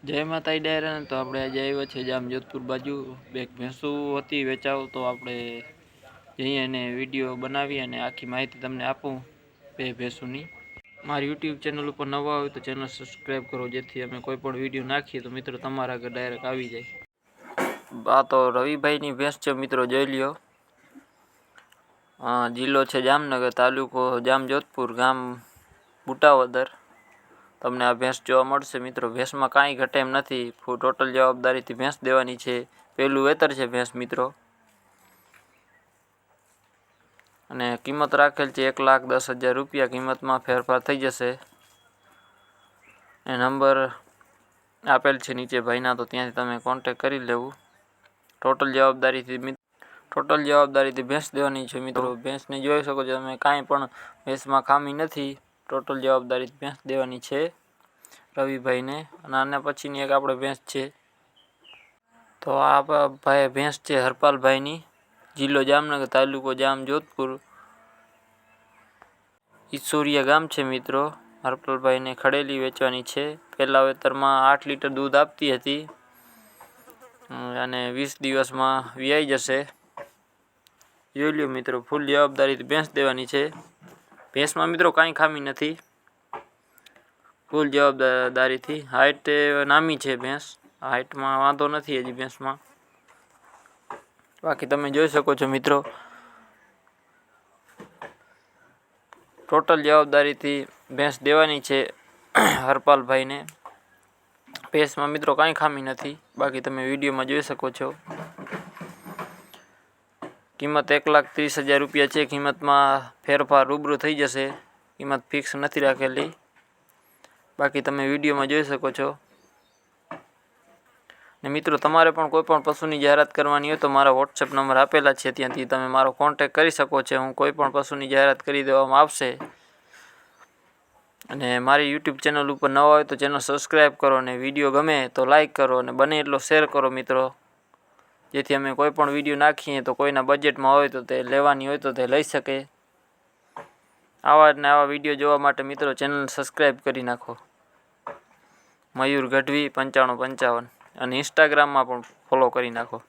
જય માતાજી ડાયરાને તો આપણે આજે આવ્યા છે જામ જોધપુર બાજુ બે ભેંસું હતી વેચાવ તો આપણે જઈએ અને વિડીયો બનાવી અને આખી માહિતી તમને આપું બે ભેંસુની। મારી યુટ્યુબ ચેનલ ઉપર નવા હોય તો ચેનલ સબસ્ક્રાઈબ કરો જેથી અમે કોઈ પણ વિડીયો નાખીએ તો મિત્રો તમારા આગળ ડાયરેક્ટ આવી જાય। આ તો રવિભાઈની ભેંસ છે મિત્રો, જોઈ લ્યો। જિલ્લો છે જામનગર, તાલુકો જામ જોધપુર, ગામ બુટાવદર। તમને આ ભેંસ જોવા મળશે મિત્રો। ભેંસમાં કાંઈ ઘટે એમ નથી, ટોટલ જવાબદારીથી ભેંસ દેવાની છે। પહેલું વેતર છે ભેંસ મિત્રો, અને કિંમત રાખેલ છે 1,10,000 રૂપિયા। કિંમતમાં ફેરફાર થઈ જશે। એ નંબર આપેલ છે નીચે ભાઈના, તો ત્યાંથી તમે કોન્ટેક કરી લેવું। ટોટલ જવાબદારીથી ભેંસ દેવાની છે મિત્રો। ભેંસને જોઈ શકો છો તમે, કાંઈ પણ ભેંસમાં ખામી નથી। ટોટલ જવાબદારીથી ભેંસ દેવાની છે રવિભાઈને। અને આના પછીની એક આપણે ભેંસ છે, તો આ ભાઈ ભેંસ છે હરપાલભાઈની, જિલ્લો જામનગર, તાલુકો જામ જોધપુર, ઈસોરિયા ગામ છે મિત્રો। હરપાલભાઈને ખડેલી વેચવાની છે। પહેલા વેતરમાં 8 લીટર દૂધ આપતી હતી અને 20 દિવસમાં વિયાઈ જશે। જોઈ લ્યો મિત્રો, ફૂલ જવાબદારીથી ભેંસ દેવાની છે। ભેંસમાં મિત્રો કાંઈ ખામી નથી, ફૂલ જવાબદારીથી। હાઇટ નામી છે ભેંસ, હાઇટમાં વાંધો નથી હજી ભેંસમાં। બાકી તમે જોઈ શકો છો મિત્રો, ટોટલ જવાબદારીથી ભેંસ દેવાની છે હરપાલભાઈને। ભેંસમાં મિત્રો કાંઈ ખામી નથી, બાકી તમે વિડીયોમાં જોઈ શકો છો। કિંમત 1,30,000 રૂપિયા છે। કિંમતમાં ફેરફાર રૂબરૂ થઈ જશે, કિંમત ફિક્સ નથી રાખેલી, બાકી તમે વિડીયોમાં જોઈ શકો છો। ને મિત્રો તમારે પણ કોઈ પણ પશુની જાહેરાત કરવાની હોય તો મારા વોટ્સએપ નંબર આપેલા છે, ત્યાંથી તમે મારો કોન્ટેક કરી શકો છો। હું કોઈ પણ પશુની જાહેરાત કરી દેવામાં આવશે। અને મારી યુટ્યુબ ચેનલ ઉપર નવા હોય તો ચેનલ સબસ્ક્રાઈબ કરો, અને વિડીયો ગમે તો લાઈક કરો, અને બને એટલો શેર કરો મિત્રો, જેથી અમે કોઈ પણ વિડીયો નાખીએ તો કોઈના બજેટમાં હોય તો તે લેવાની હોય તો તે લઈ શકે। આવા ને આવા વિડીયો જોવા માટે મિત્રો ચેનલ સબસ્ક્રાઈબ કરી નાખો। મયુર ગઢવી 9555, અને ઇન્સ્ટાગ્રામમાં પણ ફોલો કરી નાખો।